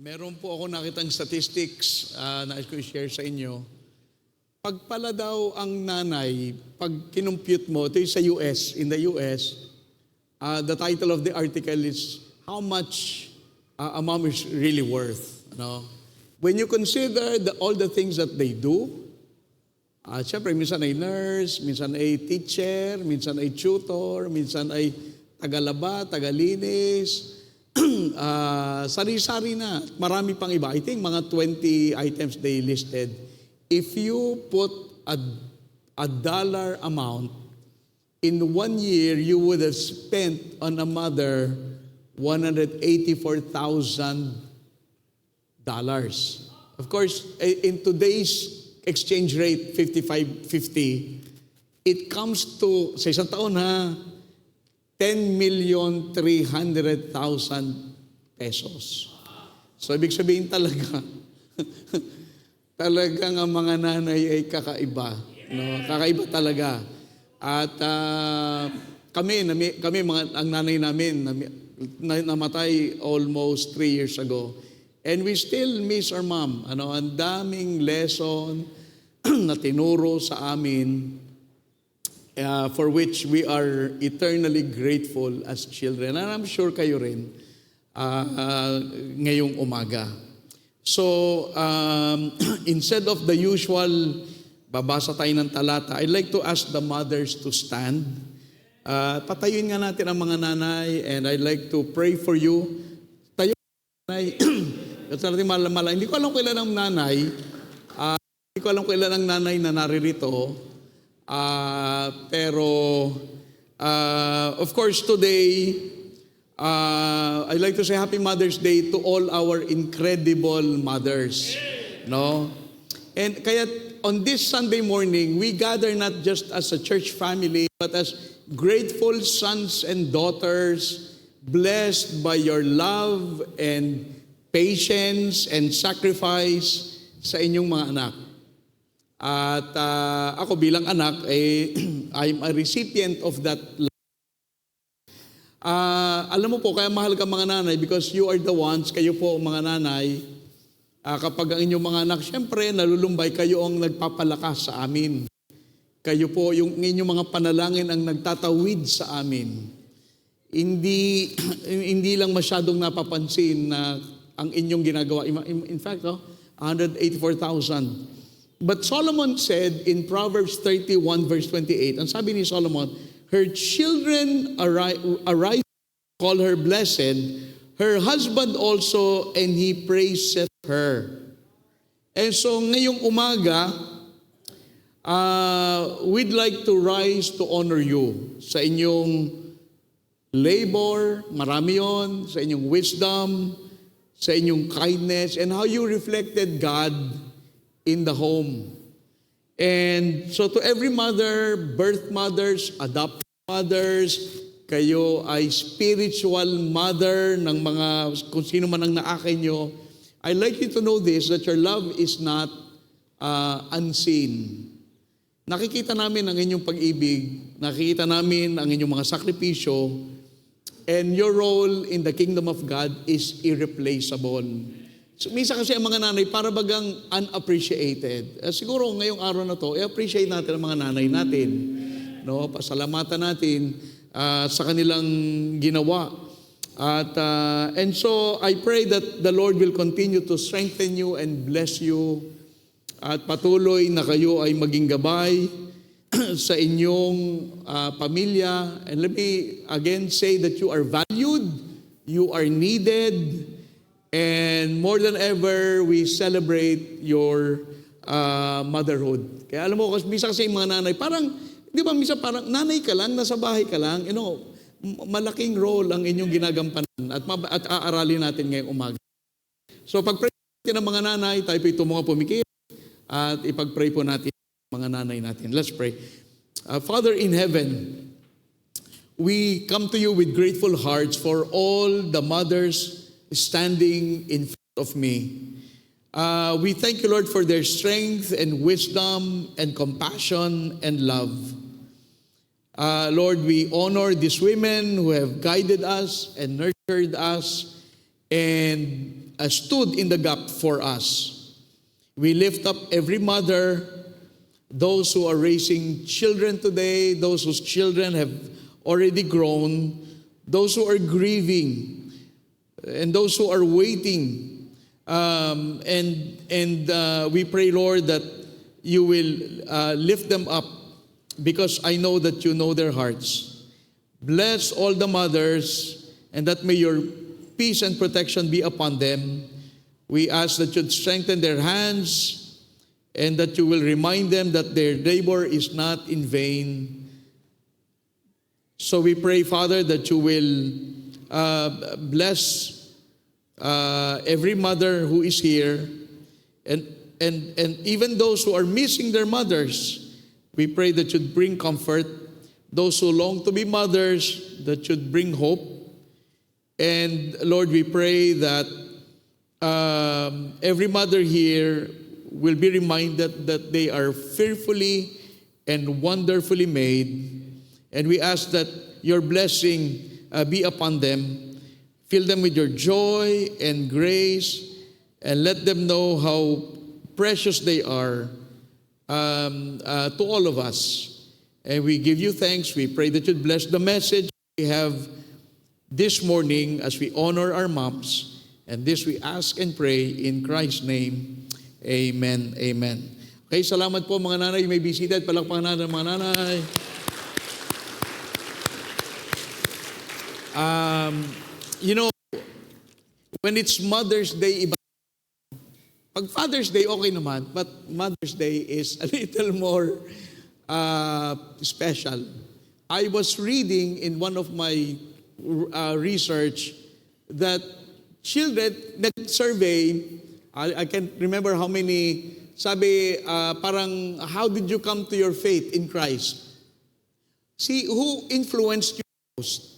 Meron po ako nakitang statistics na I could share sa inyo. Pag pala daw ang nanay, pag kinumpute mo, ito sa US, in the US, the title of the article is, How Much a Mom is Really Worth. No? When you consider all the things that they do, siyempre, minsan ay nurse, minsan ay teacher, minsan ay tutor, minsan ay tagalaba, tagalinis, sari-sari na. Marami pang iba. I think mga 20 items they listed. If you put a dollar amount, in 1 year, you would have spent on a mother $184,000. Of course, in today's exchange rate, 55.50, it comes to, sa isang taon ha, 10,300,000 pesos. So, ibig sabihin talaga, talagang ang mga nanay ay kakaiba. No? Kakaiba talaga. At ang nanay namin, namatay almost 3 years ago. And we still miss our mom. Ang daming lesson na tinuro sa amin, for which we are eternally grateful as children. And I'm sure kayo rin ngayong umaga. So, instead of the usual, babasa tayo ng talata, I'd like to ask the mothers to stand. Patayuin nga natin ang mga nanay, and I'd like to pray for you. Tayo, nanay. Hindi ko alam kailan ang nanay. Hindi ko alam kailan ang nanay na naririto. Pero, of course, today, I'd like to say Happy Mother's Day to all our incredible mothers. No? And kaya on this Sunday morning, we gather not just as a church family, but as grateful sons and daughters, blessed by your love and patience and sacrifice sa inyong mga anak. At ako bilang anak, I'm a recipient of that love. Alam mo po, kaya mahal ka mga nanay because you are the ones, kayo po mga nanay, kapag ang inyong mga anak, syempre, nalulumbay, kayo ang nagpapalakas sa amin. Kayo po, yung inyong mga panalangin ang nagtatawid sa amin. Hindi lang masyadong napapansin na ang inyong ginagawa. In fact, 184,000. But Solomon said in Proverbs 31 verse 28, ang sabi ni Solomon, her children arise, call her blessed, her husband also, and he praiseth her. And so ngayong umaga, we'd like to rise to honor you sa inyong labor, marami yon, sa inyong wisdom, sa inyong kindness, and how you reflected God in the home. And so to every mother, birth mothers, adopted mothers, kayo ay spiritual mother ng mga kung sino man ang naakin nyo, I'd like you to know this, that your love is not unseen. Nakikita namin ang inyong pag-ibig, nakikita namin ang inyong mga sakripisyo, and your role in the kingdom of God is irreplaceable. So, minsan kasi ang mga nanay para bagang unappreciated. Siguro ngayong araw na to, i-appreciate natin ang mga nanay natin. No? Pasalamatan natin sa kanilang ginawa. And so, I pray that the Lord will continue to strengthen you and bless you. At patuloy na kayo ay maging gabay sa inyong pamilya. And let me again say that you are valued, you are needed, and more than ever, we celebrate your motherhood. Kaya alam mo, minsan kasi yung mga nanay, parang, di ba, minsan parang nanay ka lang, nasa bahay ka lang, malaking role ang inyong ginagampanan at aaralin natin ngayong umaga. So pag-pray natin ng mga nanay, tayo po itong mga pumikit at ipag-pray po natin mga nanay natin. Let's pray. Father in heaven, we come to you with grateful hearts for all the mothers standing in front of me. We thank you, Lord, for their strength and wisdom and compassion and love. Lord, we honor these women who have guided us and nurtured us and stood in the gap for us. We lift up every mother, those who are raising children today, those whose children have already grown, those who are grieving, and those who are waiting. We pray, Lord, that you will lift them up, because I know that you know their hearts. Bless all the mothers, and that may your peace and protection be upon them. We ask that you'd strengthen their hands, and that you will remind them that their labor is not in vain. So we pray, Father, that you will bless every mother who is here, and even those who are missing their mothers. We pray that you'd bring comfort. Those who long to be mothers, that you'd bring hope. And Lord, we pray that every mother here will be reminded that they are fearfully and wonderfully made. And we ask that your blessing be upon them. Fill them with your joy and grace, and let them know how precious they are to all of us. And we give you thanks. We pray that you'd bless the message we have this morning as we honor our moms. And this we ask and pray in Christ's name. Amen. Amen. Okay, salamat po mga nanay. You may be seated. Palakpakan natin mga nanay. When it's Mother's Day, iba. Pag Father's Day, okay naman. But Mother's Day is a little more special. I was reading in one of my research that children, nag-survey, I can't remember how many, sabi, parang, how did you come to your faith in Christ? See, who influenced you most?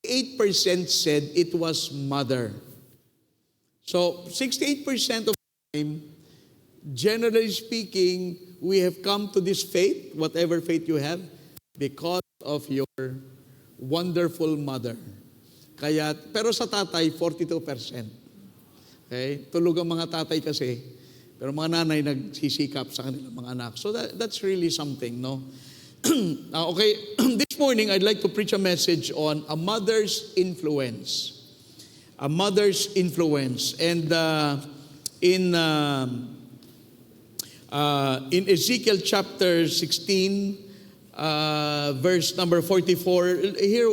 68% said it was mother. So, 68% of the time, generally speaking, we have come to this faith, whatever faith you have, because of your wonderful mother. Kaya, pero sa tatay, 42%. Okay? Tulog ang mga tatay kasi, pero mga nanay nagsisikap sa kanilang mga anak. So that's really something, no? Okay, this morning I'd like to preach a message on a mother's influence. A mother's influence. And in Ezekiel chapter 16, verse number 44, here,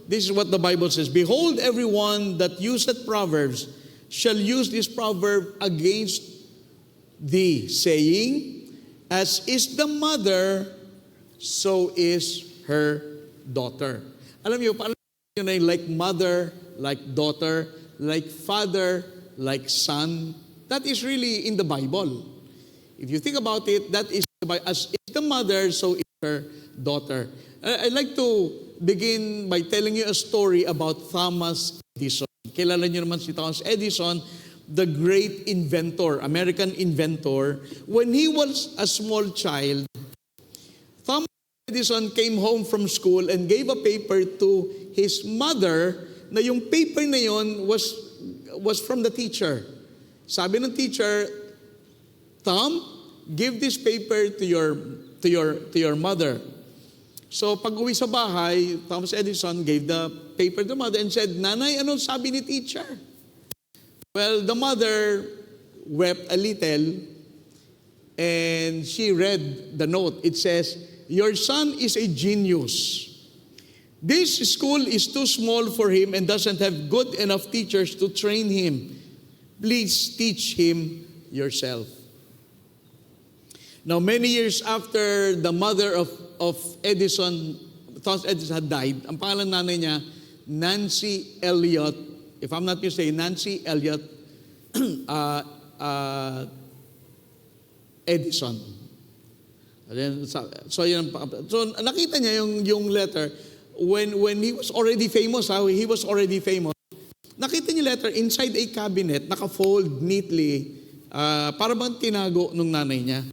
this is what the Bible says. Behold, everyone that useth proverbs shall use this proverb against thee, saying, as is the mother, so is her daughter. Alam niyo, paano yun ay like mother, like daughter, like father, like son? That is really in the Bible. If you think about it, that is as is the mother, so is her daughter. I'd like to begin by telling you a story about Thomas Edison. Kilala niyo naman si Thomas Edison, the great inventor, American inventor. When he was a small child, Thomas Edison came home from school and gave a paper to his mother na yung paper na yon was from the teacher. Sabi ng teacher, Tom, give this paper to your mother. So pag uwi sa bahay, Thomas Edison gave the paper to the mother and said, Nanay, ano sabi ni teacher? Well, the mother wept a little and she read the note. It says, your son is a genius. This school is too small for him and doesn't have good enough teachers to train him. Please teach him yourself. Now, many years after the mother of Edison, Thomas Edison had died, ang pangalan nanay niya, Nancy Elliot, if I'm not mistaken, Nancy Elliot Edison. So nakita niya yung letter when he was already famous. He was already famous. Nakita niya letter inside a cabinet, naka-fold neatly, para bang tinago nung nanay niya.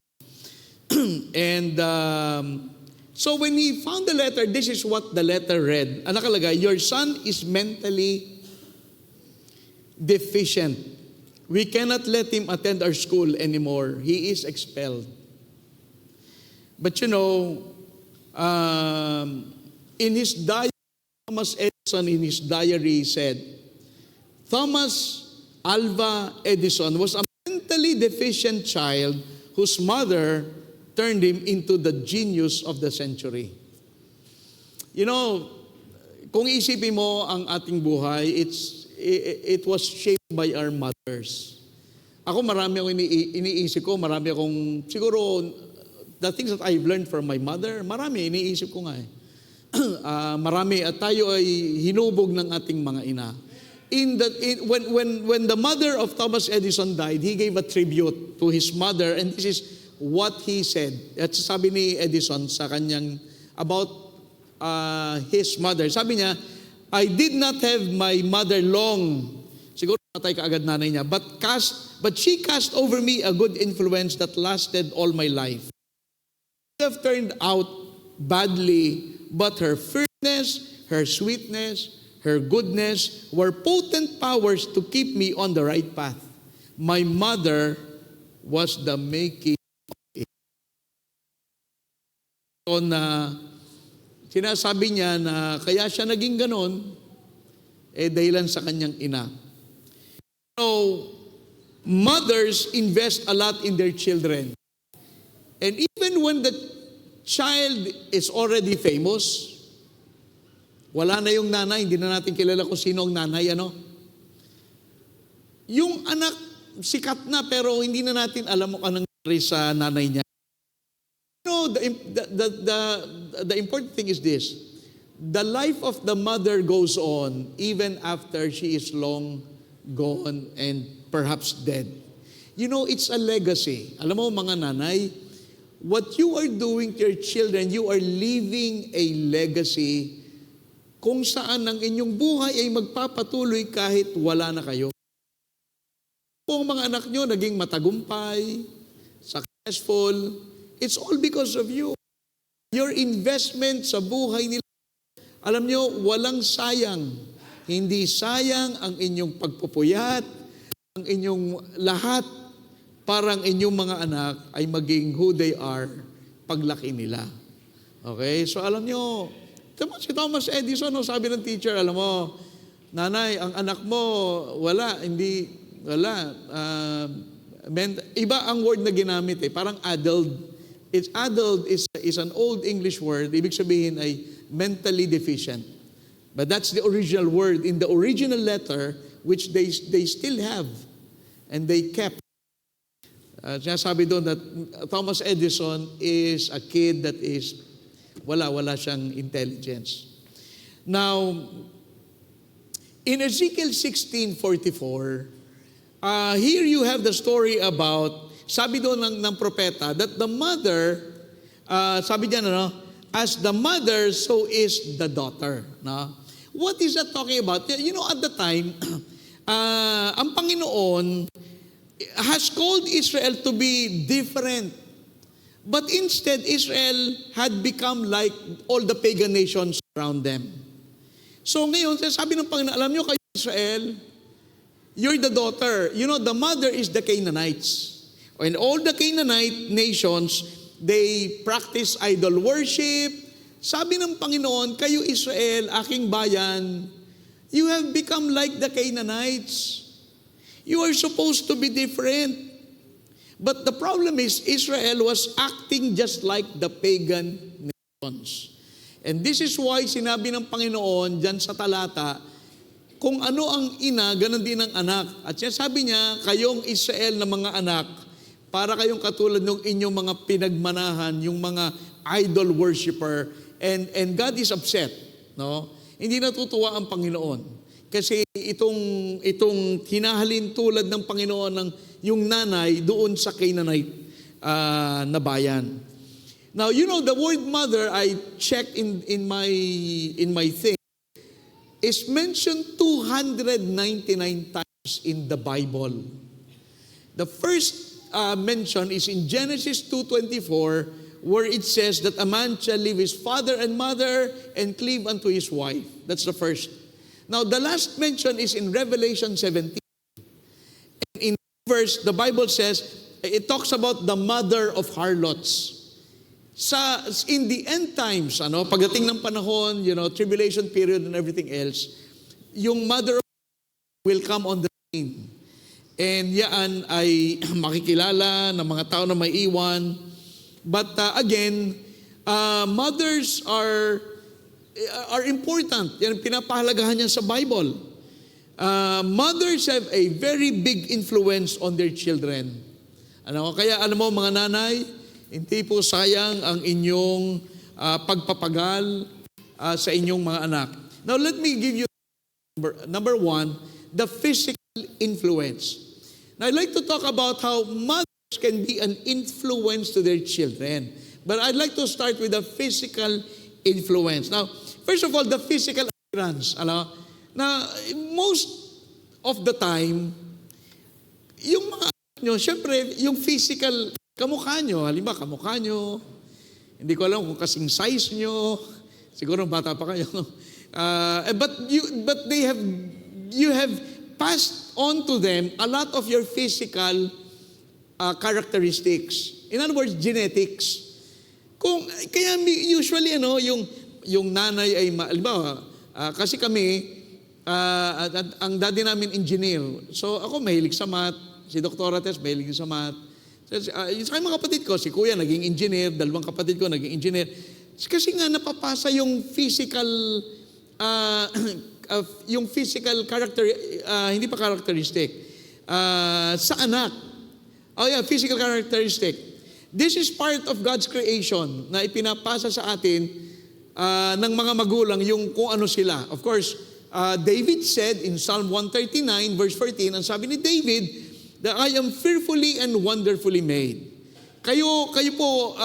And so when he found the letter, this is what the letter read. Ang nakalagay, your son is mentally deficient. We cannot let him attend our school anymore. He is expelled. But in his diary, Thomas Edison in his diary said, Thomas Alva Edison was a mentally deficient child whose mother turned him into the genius of the century. Kung isipin mo ang ating buhay, it was shaped by our mothers. Ako marami akong iniisip ko, marami akong, siguro, the things that I've learned from my mother, marami, iniisip ko nga marami, at tayo ay hinubog ng ating mga ina. When the mother of Thomas Edison died, he gave a tribute to his mother, and this is what he said. At sabi ni Edison sa kanyang, about his mother. Sabi niya, I did not have my mother long. Siguro patay kaagad nanay niya. But she cast over me a good influence that lasted all my life. It have turned out badly, but her firmness, her sweetness, her goodness were potent powers to keep me on the right path. My mother was the making of it. So sinasabi niya na kaya siya naging ganon, dahilan sa kanyang ina. So, mothers invest a lot in their children. And even when the child is already famous, wala na yung nanay, hindi na natin kilala kung sino ang nanay, Yung anak, sikat na, pero hindi na natin alam kung anong nangyari sa nanay niya. The important thing is this. The life of the mother goes on even after she is long gone and perhaps dead. It's a legacy. Alam mo mga nanay, what you are doing to your children, you are leaving a legacy kung saan ang inyong buhay ay magpapatuloy kahit wala na kayo. Kung mga anak nyo naging matagumpay, successful, it's all because of you. Your investment sa buhay nila. Alam nyo, walang sayang. Hindi sayang ang inyong pagpupuyat, ang inyong lahat, parang inyong mga anak ay maging who they are paglaki nila. Okay? So alam nyo, si Thomas Edison, sabi ng teacher, alam mo, nanay, ang anak mo, wala. Iba ang word na ginamit parang adult. Adult is an old English word. Ibig sabihin ay mentally deficient. But that's the original word in the original letter which they still have and they kept. Sinasabi doon that Thomas Edison is a kid that is wala siyang intelligence. Now, in Ezekiel 16:44, here you have the story about, sabi doon ng propeta, that the mother, sabi diyan, as the mother, so is the daughter. What is that talking about? At the time, ang Panginoon has called Israel to be different. But instead, Israel had become like all the pagan nations around them. So ngayon, sabi ng Panginoon, alam nyo kayo Israel, you're the daughter. The mother is the Canaanites. And all the Canaanite nations, they practice idol worship. Sabi ng Panginoon, kayo Israel, aking bayan, you have become like the Canaanites. You are supposed to be different. But the problem is, Israel was acting just like the pagan nations. And this is why sinabi ng Panginoon dyan sa talata, kung ano ang ina, ganun din ang anak. At sabi niya, kayong Israel na mga anak, para kayong katulad ng inyong mga pinagmanahan, yung mga idol worshiper, and God is upset, Hindi natutuwa ang Panginoon. Kasi itong hinahalin tulad ng Panginoon ng yung nanay doon sa Canaanite na bayan. Now, the word mother, I checked in my thing, is mentioned 299 times in the Bible. The first mention is in Genesis 2:24, where it says that a man shall leave his father and mother and cleave unto his wife. That's the first. Now, the last mention is in Revelation 17. verse, the Bible says, it talks about the mother of harlots. In the end times, pagdating ng panahon, tribulation period and everything else, yung mother will come on the scene. And yan ay makikilala ng mga tao na may iwan. But again, mothers are important. Yan pinapahalagahan niya sa Bible. Mothers have a very big influence on their children. Kaya alam mo mga nanay, hindi po sayang ang inyong pagpapagal sa inyong mga anak. Now let me give you number one, the physical influence. Now I'd like to talk about how mothers can be an influence to their children. But I'd like to start with the physical influence. Now, first of all, the physical appearance. Na most of the time, yung mga nyo, syempre, yung physical kamukha nyo, halimbawa kamukha nyo, hindi ko alam kung kasing size nyo, siguro bata pa kayo. But you have passed on to them a lot of your physical characteristics. In other words, genetics. Kaya usually, yung nanay ay, halimbawa, kasi kami, ang daddy namin engineer. So ako mahilig sa math, si Dr. Tess mahilig sa math. Sa mga kapatid ko, si Kuya naging engineer, dalawang kapatid ko naging engineer. Kasi nga napapasa yung physical character, hindi pa characteristic, sa anak. Physical characteristic. This is part of God's creation na ipinapasa sa atin ng mga magulang yung kung ano sila. Of course, David said in Psalm 139 verse 14, ang sabi ni David, that I am fearfully and wonderfully made. Kayo po,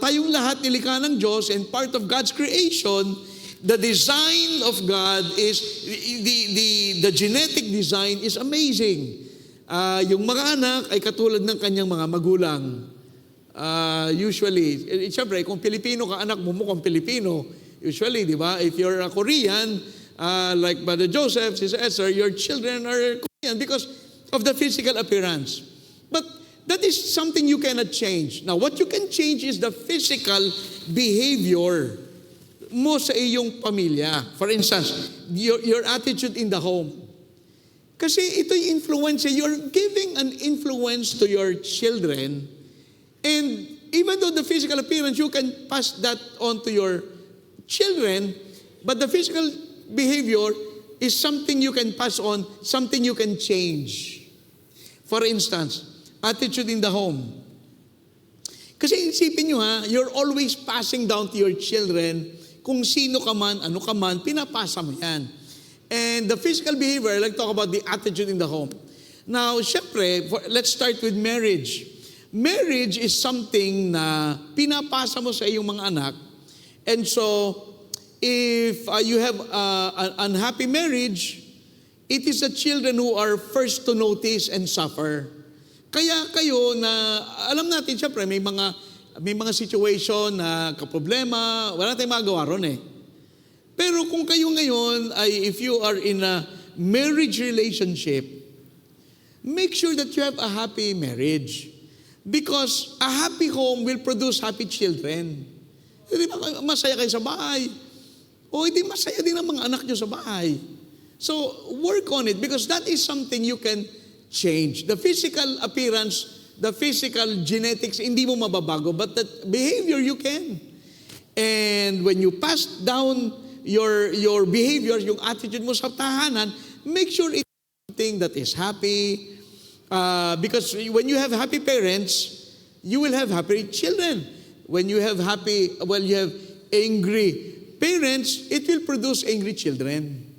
tayong lahat nilikha ng Diyos and part of God's creation, the design of God is, the genetic design is amazing. Yung mga anak ay katulad ng kanyang mga magulang. Usually, siyempre, kung Pilipino ka, anak mo mukhang Pilipino. Usually, di ba? If you're a Korean, like Brother Joseph, Sister Esther, your children are Korean because of the physical appearance. But that is something you cannot change. Now, what you can change is the physical behavior mo sa iyong pamilya. For instance, your attitude in the home. Kasi ito'y influence. You're giving an influence to your children. And even though the physical appearance, you can pass that on to your children, but the physical behavior is something you can pass on, something you can change. For instance, attitude in the home. Kasi isipin nyo you're always passing down to your children kung sino ka man, ano ka man, pinapasa mo yan. And the physical behavior, I like to talk about the attitude in the home. Now, syempre, let's start with marriage. Marriage is something na pinapasa mo sa iyong mga anak. And so, if you have an unhappy marriage, it is the children who are first to notice and suffer. Kaya kayo na, alam natin, syempre, may mga situation na kaproblema, wala tayong magawa ron Pero kung kayo ngayon if you are in a marriage relationship, make sure that you have a happy marriage. Because a happy home will produce happy children. Hindi ba masaya kayo sa bahay? O hindi masaya din ang mga anak nyo sa bahay. So, work on it because that is something you can change. The physical appearance, the physical genetics, hindi mo mababago, but the behavior you can. And when you pass down your behavior, yung attitude mo sa tahanan, make sure it's something that is happy. Because when you have happy parents, you will have happy children. When you have you have angry parents, it will produce angry children.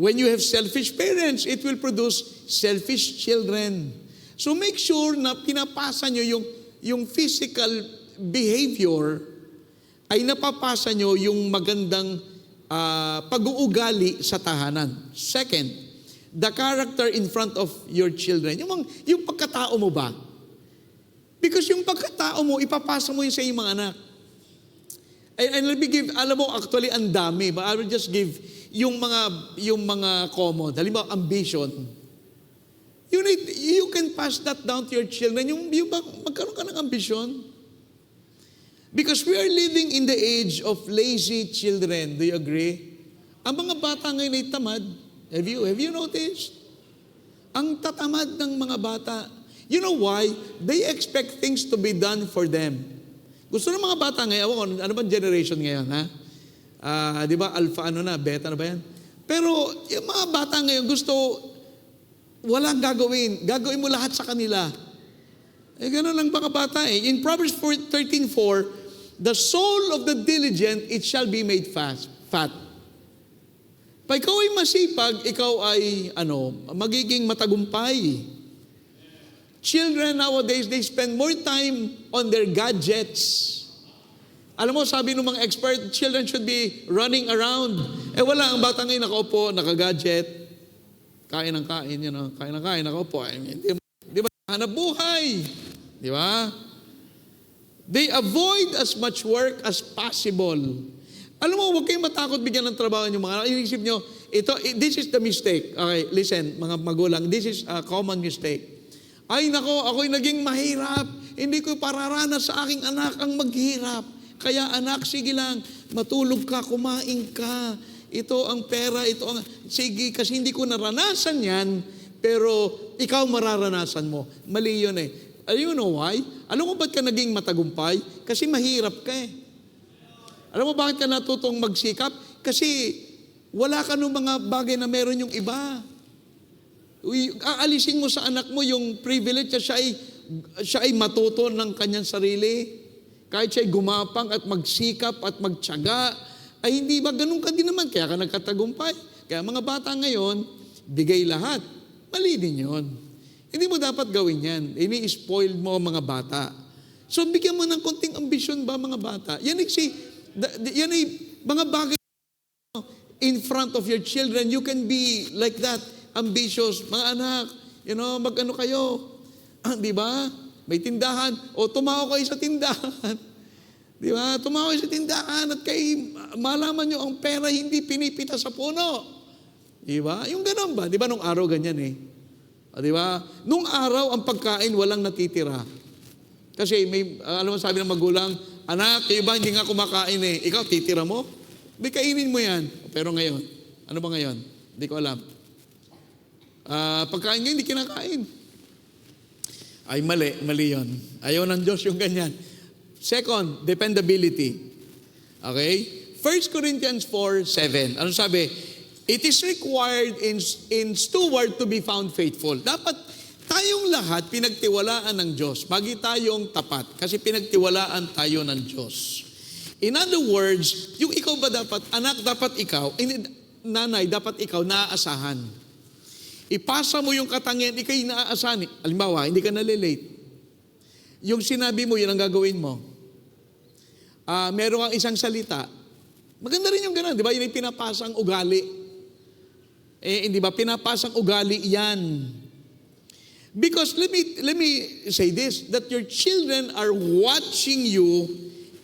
When you have selfish parents, it will produce selfish children. So make sure na pinapasa nyo yung physical behavior ay napapasa nyo yung magandang pag-uugali sa tahanan. Second, the character in front of your children. Yung pagkatao mo ba? Because yung pagkatao mo, ipapasa mo yun sa iyong mga anak. And let me give, alam mo, actually, ang dami. But I will just give yung mga common. Halimbawa, ambition. You can pass that down to your children. Yung magkaroon ka ng ambisyon. Because we are living in the age of lazy children. Do you agree? Ang mga bata ngayon ay tamad. Have you noticed? Ang tatamad ng mga bata. You know why? They expect things to be done for them. Gusto ng mga bata ngayon, ano ba generation ngayon, ha? Di ba, alpha beta na ba yan? Pero yung mga bata ngayon gusto, walang gagawin. Gagawin mo lahat sa kanila. Gano'n lang mga bata eh. In Proverbs 13:4, the soul of the diligent, it shall be made fat. Pag ikaw ay masipag, ikaw ay, magiging matagumpay. Children nowadays, they spend more time on their gadgets. Alam mo, sabi ng mga expert, children should be running around. Wala, ang bata ngayon nakaupo, nakagadget. Kain ng kain, kain ng kain, nakaupo. Di ba, hanap buhay. Di ba? They avoid as much work as possible. Alam mo, huwag kayong matakot bigyan ng trabaho yung mga, iisip nyo, this is the mistake. Okay, listen, mga magulang, this is a common mistake. Ay nako, ako'y naging mahirap. Hindi ko pararanas sa aking anak ang maghirap. Kaya anak, sige lang, matulog ka, kumain ka. Ito ang pera, sige, kasi hindi ko naranasan yan, pero ikaw mararanasan mo. Mali yun eh. You know why? Alam mo ba't ka naging matagumpay? Kasi mahirap ka eh. Alam mo bakit ka natutong magsikap? Kasi wala ka nung mga bagay na meron yung iba. Aalisin mo sa anak mo yung privilege na siya ay matuto ng kanyang sarili. Kahit siya ay gumapang at magsikap at magtiyaga, ay hindi ba ganun ka din naman? Kaya ka nagkatagumpay. Kaya mga bata ngayon, bigay lahat. Mali din yun. Hindi mo dapat gawin yan. Ini-spoiled mo mga bata. So bigyan mo ng konting ambisyon ba mga bata? Yan ay mga bagay in front of your children. You can be like that. Ambitious, mga anak, mag-ano kayo, di ba? May tindahan, o tumawa kayo sa tindahan. Di ba? Tumawa kayo sa tindahan at kayo, malaman nyo ang pera hindi pinipita sa puno. Di ba? Yung ganun ba? Di ba nung araw ganyan eh? Di ba? Nung araw, ang pagkain walang natitira. Kasi alam mo sabi ng magulang, anak, kayo ba hindi nga kumakain eh. Ikaw, titira mo? Di kainin mo yan. Pero ngayon, ano ba ngayon? Hindi ko alam. Pagkain ngayon, hindi kinakain. Ay, mali yun. Ayaw ng Diyos yung ganyan. Second, dependability. Okay? 1 Corinthians 4:7. Ano sabi? It is required in steward to be found faithful. Dapat tayong lahat pinagtiwalaan ng Diyos. Magi tayong tapat. Kasi pinagtiwalaan tayo ng Diyos. In other words, yung ikaw ba dapat, anak dapat ikaw, nanay dapat ikaw naaasahan. Ipasa mo yung katangian, ikay naaasahan. Halimbawa, hindi ka nalilate. Yung sinabi mo, yun ang gagawin mo. Meron kang isang salita. Maganda rin yung gano'n, di ba? Yun ay pinapasang ugali. Hindi ba? Pinapasang ugali yan. Because let me say this, that your children are watching you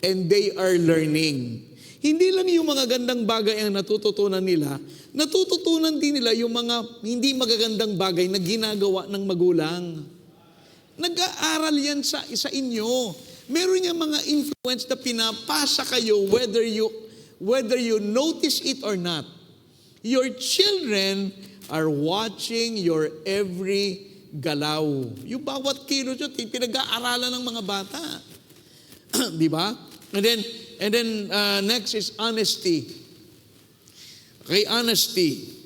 and they are learning. Hindi lang yung mga gandang bagay ang natututunan nila, natututunan din nila yung mga hindi magagandang bagay na ginagawa ng magulang. Nag-aaral yan sa inyo. Meron yung mga influence na pinapasa kayo whether you notice it or not. Your children are watching your every galaw. Yung bawat kilos yun, pinag-aaralan ng mga bata. Di ba? And then next is honesty. Okay, honesty.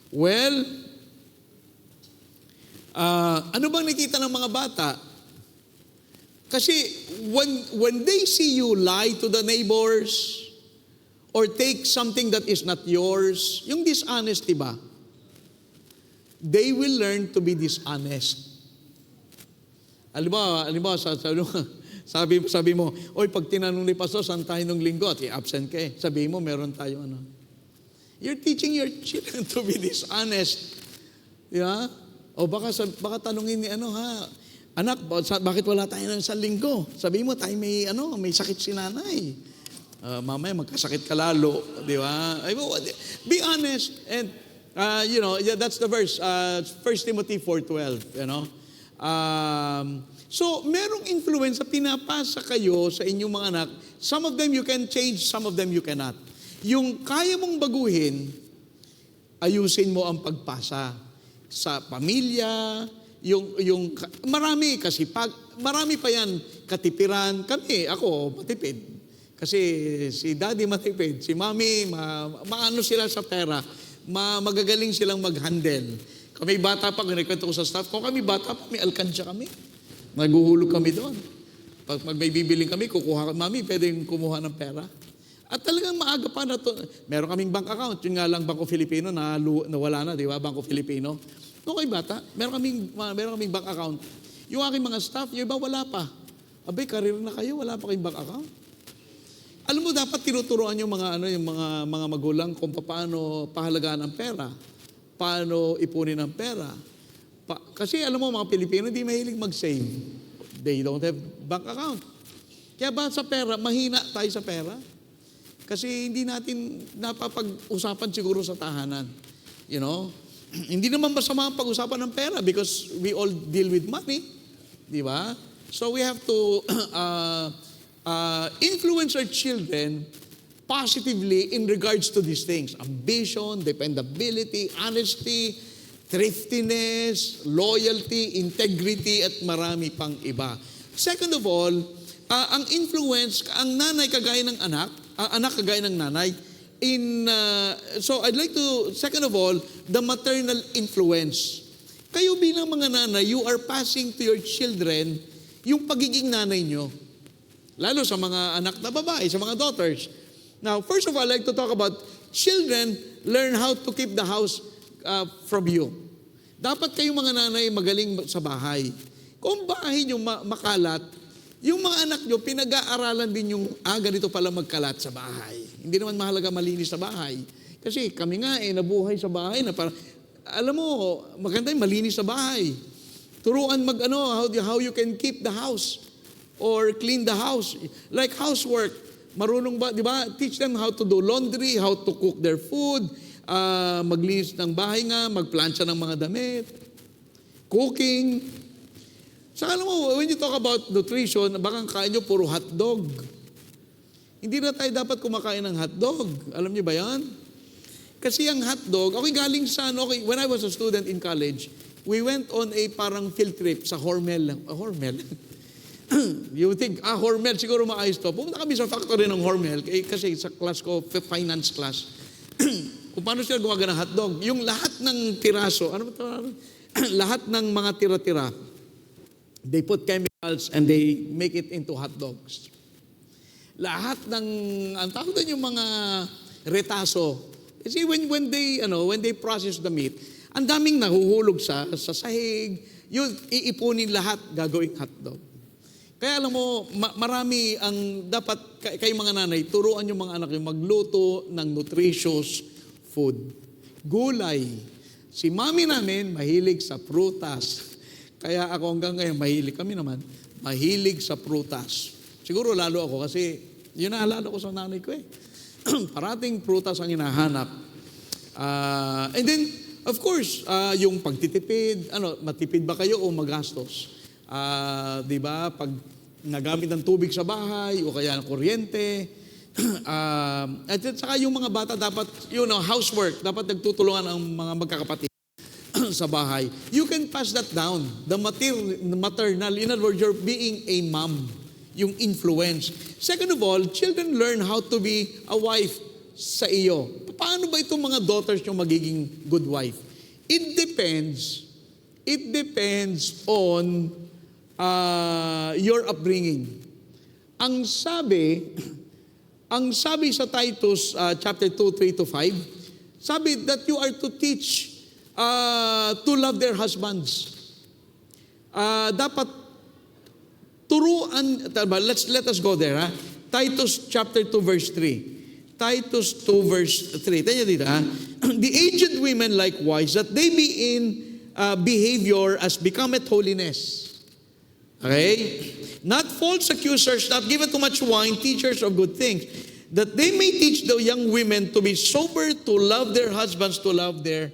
Well, ano bang nakita ng mga bata? Kasi when they see you lie to the neighbors or take something that is not yours, yung dishonesty ba? They will learn to be dishonest. Halimbawa, sabi mo, oy, pag tinanong ni Pastor, saan tayo nung linggo? At i-absent ka eh. Sabi mo, meron tayo You're teaching your children to be dishonest. Di ba? O baka tanungin ni anak, bakit wala tayo ng isang linggo? Sabi mo, tayo may sakit si nanay. Mamaya magkasakit ka lalo. Di ba? Be honest. And That's the verse, 1 Timothy 4:12, So, merong influence na pinapasa kayo sa inyong mga anak. Some of them you can change, some of them you cannot. Yung kaya mong baguhin, ayusin mo ang pagpasa sa pamilya, marami kasi marami pa yan, katipiran. Ako, matipid. Kasi si daddy matipid, si mami, maano sila sa pera, magagaling silang mag-handle. Kami bata pa, kinikwento ko sa staff, kung kami bata pa, may alkansya kami. Naguhulog kami doon. Pag may bibiling kami, mami, pwedeng kumuha ng pera. At talagang maaga pa na to. Meron kaming bank account. Yun nga lang, Bangko Filipino, nawala na, di ba? Bangko Filipino. Nung kay bata, meron kaming bank account. Yung aking mga staff, yung iba wala pa. Abay, karir na kayo, wala pa kayong bank account. Alam mo, dapat tinuturuan yung mga magulang kung paano pahalagaan ang pera. Paano ipunin ang pera. Kasi alam mo, mga Pilipino, hindi mahilig mag-save. They don't have bank account. Kaya ba sa pera, mahina tayo sa pera? Kasi hindi natin napapag-usapan siguro sa tahanan. Hindi naman masama ang pag-usapan ng pera because we all deal with money. Di ba? So we have to influence our children positively in regards to these things. Ambition, dependability, honesty, thriftiness, loyalty, integrity, at marami pang iba. Second of all, ang influence, ang nanay kagaya ng anak kagaya ng nanay, so I'd like to, second of all, the maternal influence. Kayo bilang mga nanay, you are passing to your children yung pagiging nanay nyo. Lalo sa mga anak na babae, sa mga daughters. Now, first of all, I'd like to talk about children learn how to keep the house from you. Dapat kayong mga nanay magaling sa bahay. Kung bahay nyo makalat, yung mga anak nyo, pinag-aaralan din yung, ganito pala magkalat sa bahay. Hindi naman mahalaga malinis sa bahay. Kasi kami nga nabuhay sa bahay na alam mo, maganda yung malinis sa bahay. Turuan how you can keep the house or clean the house. Like housework. Marunong ba, di ba? Teach them how to do laundry, how to cook their food, maglinis ng bahay nga, magplansya ng mga damit, cooking. Saka alam mo, when you talk about nutrition, baka kain nyo puro hotdog. Hindi na tayo dapat kumakain ng hotdog. Alam niyo ba yan? Kasi ang hotdog, galing sa, when I was a student in college, we went on a parang field trip sa Hormel. Hormel? You think, Hormel, siguro maayos to. Pumunta kami sa factory ng Hormel, kasi sa class ko, finance class. Kung paano sila gumagawa ng hotdog. Yung lahat ng piraso, lahat ng mga tira-tira, they put chemicals and they make it into hot dogs. Lahat ng, ang tawag doon yung mga retaso. See, when they process the meat, ang daming nahuhulog sa sahig, yun, iipunin lahat, gagawing hotdog. Kaya alam mo, marami ang dapat, kayo mga nanay, turuan yung mga anak yung magluto ng nutritious food. Gulay. Si mami namin, mahilig sa prutas. Kaya ako hanggang ngayon, kami naman, mahilig sa prutas. Siguro lalo ako kasi, yun naalala ko sa nanay ko Parating prutas ang hinahanap. And then, of course, yung pagtitipid, matipid ba kayo o magastos? Di ba? Pag nagamit ng tubig sa bahay o kaya ng kuryente. At saka yung mga bata dapat, housework, dapat nagtutulungan ang mga magkakapatid sa bahay. You can pass that down. The maternal, in other words, you're being a mom. Yung influence. Second of all, children learn how to be a wife sa iyo. Paano ba itong mga daughters yung magiging good wife? It depends on your upbringing. Ang sabi sa Titus chapter 2, 3-5, sabi that you are to teach to love their husbands. Dapat turuan, let us go there. Titus chapter 2 verse 3. Titus 2 verse 3. Tayo dito. The aged women likewise, that they be in behavior as becometh holiness. Okay? Not false accusers, not given too much wine, teachers of good things, that they may teach the young women to be sober, to love their husbands, to love their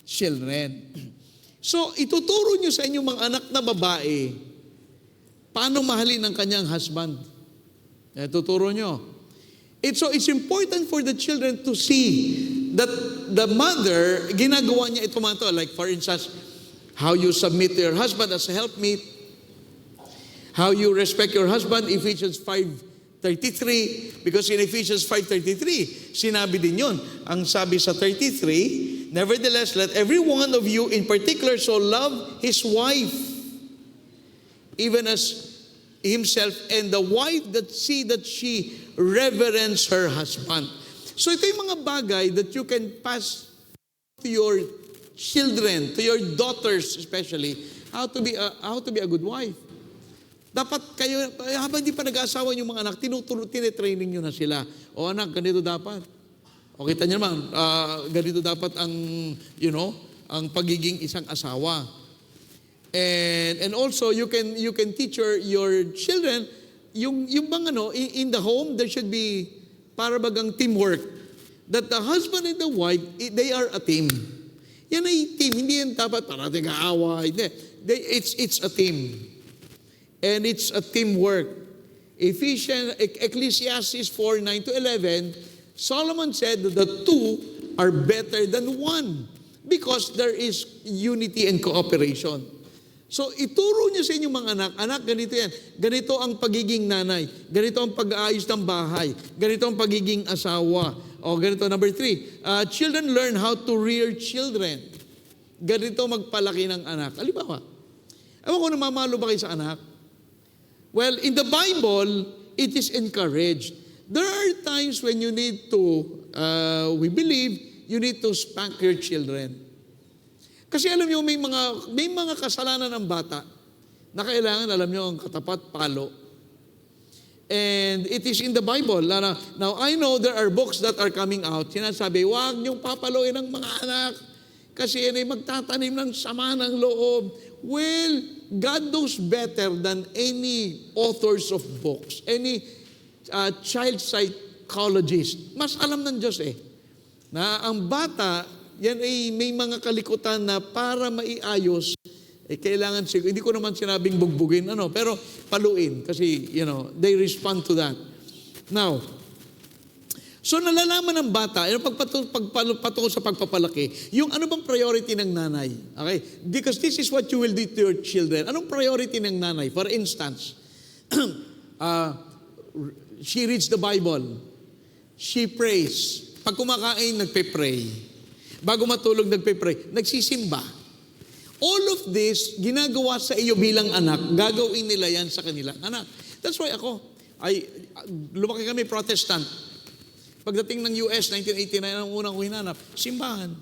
children. So, ituturo nyo sa inyong mga anak na babae, paano mahalin ang kanyang husband. Tuturo nyo. So, it's important for the children to see that the mother, ginagawa niya ito mga to. Like, for instance, how you submit to your husband as a helpmate, how you respect your husband, Ephesians 5:33, because in Ephesians 5:33, sinabi din yun. Ang sabi sa 33, nevertheless, let every one of you in particular so love his wife, even as himself, and the wife that see that she reverence her husband. So ito yung mga bagay that you can pass to your children, to your daughters especially, how to be a good wife. Dapat kayo, habang di pa nag-aasawa yung mga anak, tinetraining nyo na sila. O anak, ganito dapat. O kita nyo naman, ganito dapat ang, ang pagiging isang asawa. And also, you can teach your children, yung bang in the home, there should be para bagang teamwork. That the husband and the wife, they are a team. Yan ay team, hindi yan dapat parating kaaway. It's a team. And it's a teamwork. Ecclesiastes 4:9-11, Solomon said that the two are better than one because there is unity and cooperation. So ituro niyo sa inyong mga anak, ganito yan. Ganito ang pagiging nanay. Ganito ang pag-aayos ng bahay. Ganito ang pagiging asawa. O ganito, number 3, children learn how to rear children. Ganito magpalaki ng anak. Halimbawa, ewan ko namamalo ba kayo sa anak? Well, in the Bible, it is encouraged. There are times when you need to, we believe, you need to spank your children. Kasi alam nyo, may mga kasalanan ng bata na kailangan, alam nyo, ang katapat, palo. And it is in the Bible. Now, I know there are books that are coming out. Sinasabi, huwag niyong papaluin ang mga anak kasi yan ay magtatanim ng sama ng loob. Well, God knows better than any authors of books, any child psychologist. Mas alam ng Diyos na ang bata, yan ay may mga kalikutan na para maiayos, kailangan siguro, hindi ko naman sinabing bugbugin, pero paluin kasi, they respond to that. Now, so nalalaman ng bata, pagpatungo sa pagpapalaki, yung ano bang priority ng nanay? Okay? Because this is what you will do to your children. Anong priority ng nanay? For instance, she reads the Bible. She prays. Pag kumakain, nagpe-pray. Bago matulog, nagpe-pray. Nagsisimba. All of this, ginagawa sa iyo bilang anak, gagawin nila yan sa kanilang anak. That's why lumaki kami Protestant. Pagdating ng US, 1989, ang unang ko hinanap, simbahan.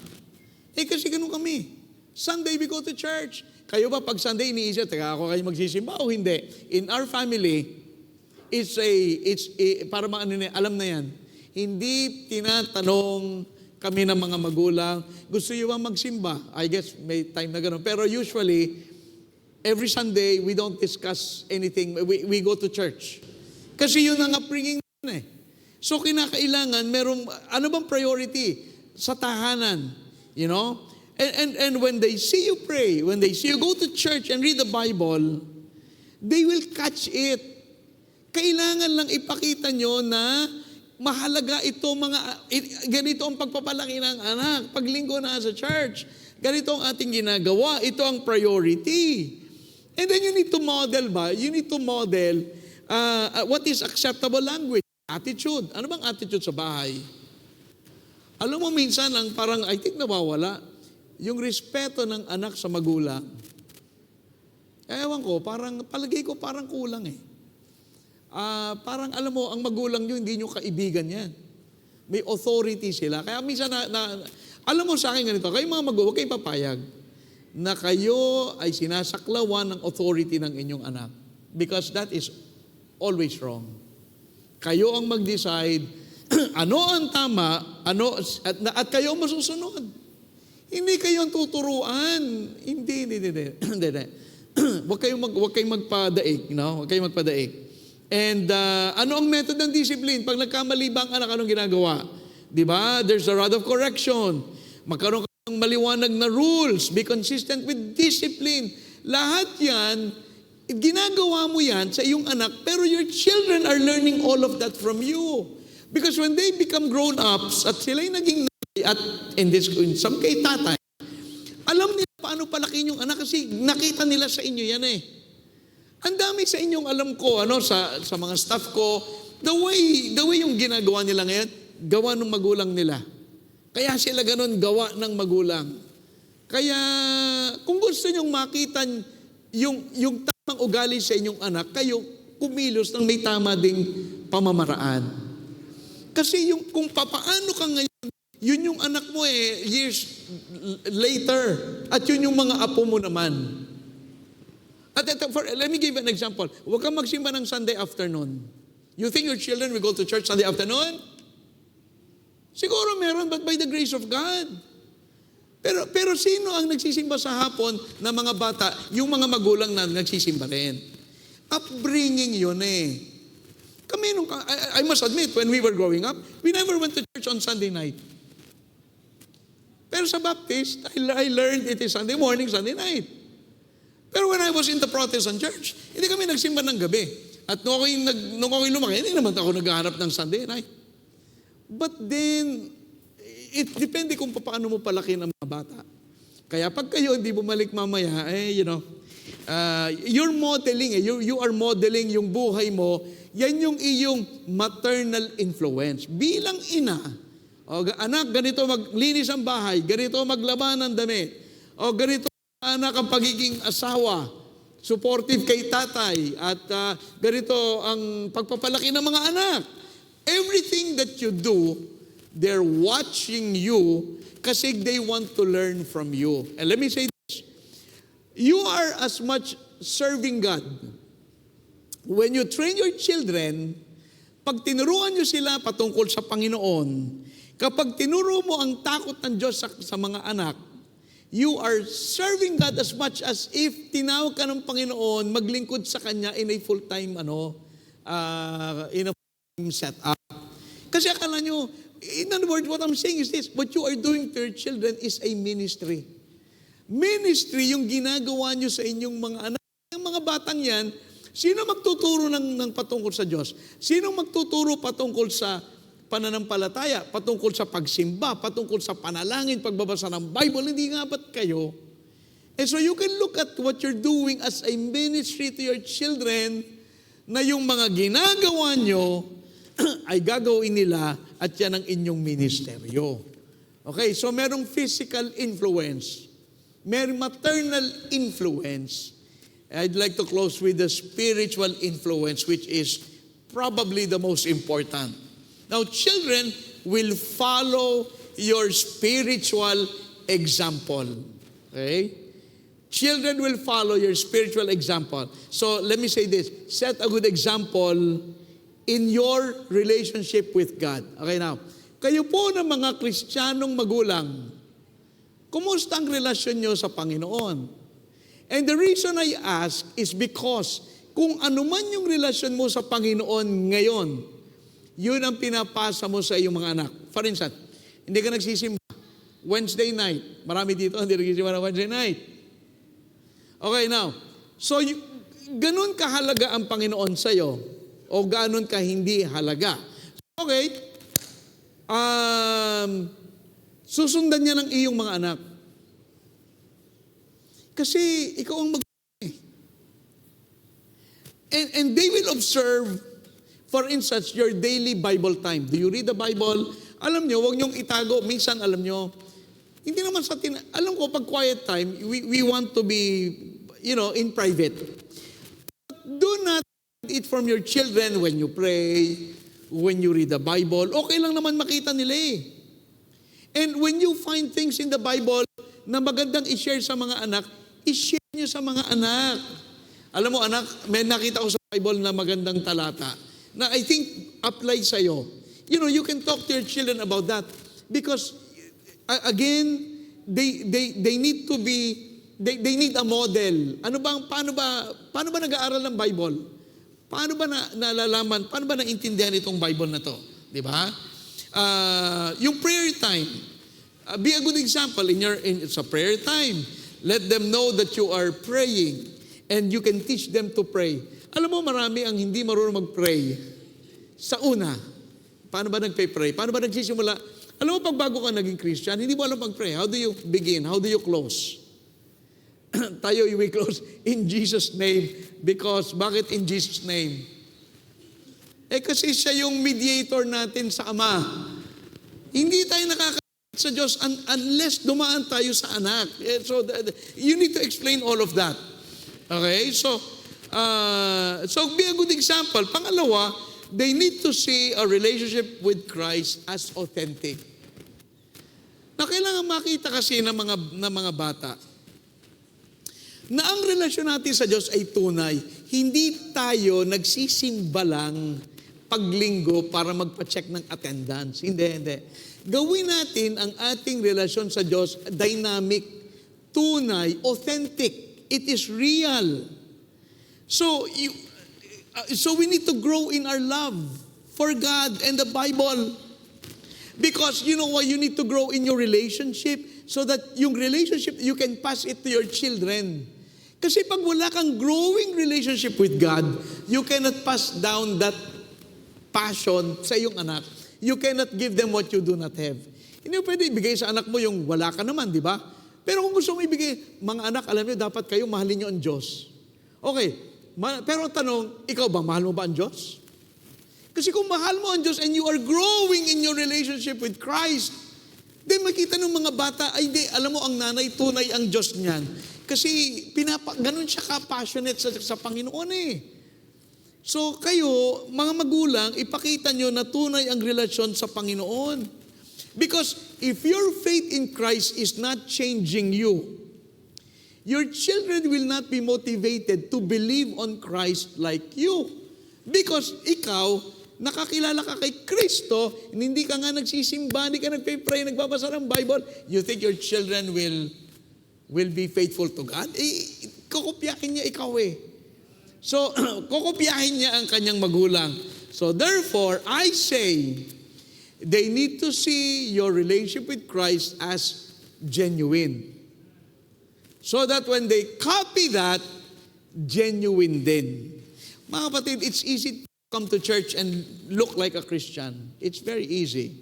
Kasi ganun kami. Sunday, we go to church. Kayo ba, pag Sunday, iniisip, teka, ako kayo magsisimba o hindi? In our family, para alam na yan, hindi tinatanong kami ng mga magulang, gusto nyo ba magsimba? I guess may time na gano'n. Pero usually, every Sunday, we don't discuss anything. We go to church. Kasi yun ang upbringing natin So, kinakailangan, ano bang priority? Sa tahanan. And when they see you pray, when they see you go to church and read the Bible, they will catch it. Kailangan lang ipakita nyo na mahalaga ito ganito ang pagpapalaki ng anak. Paglinggo na sa church, ganito ang ating ginagawa. Ito ang priority. And then you need to model what is acceptable language. Attitude. Ano bang attitude sa bahay? Alam mo, minsan parang, I think nawawala, yung respeto ng anak sa magulang. Ewan ko, palagay ko parang kulang parang alam mo, ang magulang nyo, hindi nyo kaibigan yan. May authority sila. Kaya minsan, alam mo sa akin ganito, kayo mga magulang, huwag kayong papayag na kayo ay sinasaklawan ng authority ng inyong anak. Because that is always wrong. Kayo ang mag-decide ano ang tama, at kayo ang masusunod. Hindi kayo ang tuturuan. Hindi. Huwag kayong magpadaig. Huwag kayong magpadaig. And ano ang method ng discipline? Pag nagkamali ba ang anak, anong ginagawa? Diba? There's a rod of correction. Magkaroon ng maliwanag na rules. Be consistent with discipline. Lahat yan, ginagawa mo yan sa iyong anak, pero your children are learning all of that from you. Because when they become grown-ups at sila'y naging nanay at in some case tatay, alam nila paano palakihin yung anak kasi nakita nila sa inyo yan eh. Ang dami sa inyong alam ko, sa mga staff ko, the way yung ginagawa nila ngayon, gawa ng magulang nila. Kaya sila ganun, gawa ng magulang. Kaya, kung gusto nyong makita yung tamang ugali sa inyong anak, kayo kumilos ng may tama ding pamamaraan. Kasi kung papaano ka ngayon, yun yung anak mo years later. At yun yung mga apo mo naman. At let me give an example. Huwag kang magsimba ng Sunday afternoon. You think your children will go to church Sunday afternoon? Siguro meron, but by the grace of God. Pero sino ang nagsisimba sa hapon na mga bata? Yung mga magulang na nagsisimba rin. Upbringing yun eh. Kami, I must admit, when we were growing up, we never went to church on Sunday night. Pero sa Baptist, I learned it is Sunday morning, Sunday night. Pero when I was in the Protestant church, hindi kami nagsimba ng gabi. At nung ako'y lumaki, hindi naman ako naghahanap ng Sunday night. But then, it depende kung paano mo palaki ng mga bata. Kaya pag kayo hindi bumalik mamaya, you're modeling, you are modeling yung buhay mo, yan yung iyong maternal influence. Bilang ina, anak, ganito maglinis ang bahay, ganito maglaba ng damit, ganito anak ang pagiging asawa, supportive kay tatay, at ganito ang pagpapalaki ng mga anak. Everything that you do, they're watching you kasi they want to learn from you. And let me say this, you are as much serving God. When you train your children, pag tinuruan nyo sila patungkol sa Panginoon, kapag tinuro mo ang takot ng Diyos sa mga anak, you are serving God as much as if tinawag ka ng Panginoon, maglingkod sa Kanya in a full-time, in a full-time setup. Kasi akala nyo, in other words, what I'm saying is this, what you are doing to your children is a ministry. Ministry yung ginagawa nyo sa inyong mga anak. Yung mga batang yan, sino magtuturo ng patungkol sa Diyos? Sino magtuturo patungkol sa pananampalataya, patungkol sa pagsimba, patungkol sa panalangin, pagbabasa ng Bible? Hindi nga ba't kayo? And so you can look at what you're doing as a ministry to your children na yung mga ginagawa nyo ay gagawin nila at yan ang inyong ministeryo. Okay, so merong physical influence. Merong maternal influence. I'd like to close with the spiritual influence, which is probably the most important. Now, children will follow your spiritual example. Okay? Children will follow your spiritual example. So, let me say this. Set a good example in your relationship with God. Okay, now, kayo po ng mga Kristiyanong magulang, kumusta ang relasyon nyo sa Panginoon? And the reason I ask is because kung ano man yung relasyon mo sa Panginoon ngayon, yun ang pinapasa mo sa iyong mga anak. For instance, hindi ka nagsisimba Wednesday night. Marami dito hindi nagsisimba na Wednesday night. Okay, now, so ganun kahalaga ang Panginoon sa iyo o ganun ka hindi halaga. Okay, susundan niya ng iyong mga anak. Kasi ikaw ang and they will observe, for instance, your daily Bible time. Do you read the Bible? Alam nyo, huwag nyong itago. Minsan, alam nyo, hindi naman alam ko, pag quiet time, we want to be, in private. But do not hide it from your children when you pray, when you read the Bible. Okay lang naman makita nila eh. And when you find things in the Bible na magandang i-share sa mga anak, i-share nyo sa mga anak. Alam mo anak, may nakita ko sa Bible na magandang talata na I think applies sa'yo. You can talk to your children about that because again, they need to be, they need a model. Paano ba nag-aaral ng Bible? Paano ba nalalaman, paano ba naintindihan itong Bible na to? Di ba? Yung prayer time. Be a good example in sa prayer time. Let them know that you are praying and you can teach them to pray. Alam mo, marami ang hindi marunong mag-pray. Sa una, paano ba nagpe-pray? Paano ba nagsisimula? Alam mo, pag bago ka naging Christian, hindi mo alam mag-pray. How do you begin? How do you close? Tayo, we close in Jesus' name. Because, bakit in Jesus' name? Kasi siya yung mediator natin sa Ama. Hindi tayo nakakakita sa Diyos unless dumaan tayo sa anak. So, you need to explain all of that. Okay? So be a good example. Pangalawa, they need to see a relationship with Christ as authentic. Na kailangan makita kasi ng mga bata na ang relasyon natin sa Diyos ay tunay. Hindi tayo nagsisimba lang paglinggo para magpa-check ng attendance. Hindi. Gawin natin ang ating relasyon sa Diyos dynamic, tunay, authentic. It is real. So we need to grow in our love for God and the Bible. Because you know why you need to grow in your relationship? So that yung relationship, you can pass it to your children. Kasi pag wala kang growing relationship with God, you cannot pass down that passion sa iyong anak. You cannot give them what you do not have. Hindi mo pwede ibigay sa anak mo yung wala ka naman, di ba? Pero kung gusto mo ibigay, mga anak, alam niyo, dapat kayo mahalin niyo ang Diyos. Okay, pero ang tanong, ikaw ba, mahal mo ba ang Diyos? Kasi kung mahal mo ang Diyos and you are growing in your relationship with Christ, then makita ng mga bata, ay di, alam mo, ang nanay, tunay ang Diyos niyan. Kasi ganun siya ka-passionate sa Panginoon eh. So kayo, mga magulang, ipakita nyo na tunay ang relasyon sa Panginoon. Because if your faith in Christ is not changing you, your children will not be motivated to believe on Christ like you. Because ikaw, nakakilala ka kay Kristo, hindi ka nga nagsisimba, hindi ka nagpe-pray, nagbabasa ng Bible, you think your children will be faithful to God? Kukopyahin niya ikaw eh. So, kukopyahin niya ang kanyang magulang. So, therefore, I say, they need to see your relationship with Christ as genuine. So that when they copy that, genuine din. Mga kapatid, it's easy to come to church and look like a Christian. It's very easy.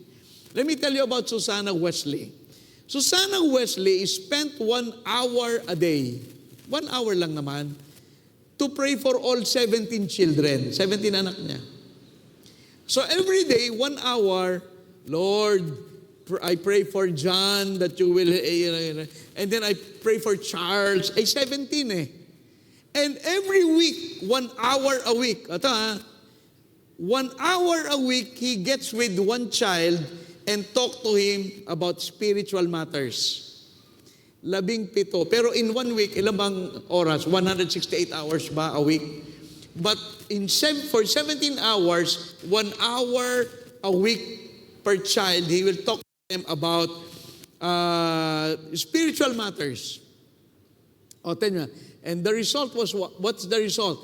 Let me tell you about Susanna Wesley. Susanna Wesley spent 1 hour a day, 1 hour lang naman, to pray for all 17 children, 17 anak niya. So every day, 1 hour, Lord, I pray for John that you will, and then I pray for Charles, 17 eh. And every week, 1 hour a week, 1 hour a week, he gets with one child and talk to him about spiritual matters. 17. Pero in 1 week, ilang bang oras? 168 hours ba a week? But for 17 hours, 1 hour a week per child, he will talk to them about spiritual matters. O, tingnan. And the result was, what's the result?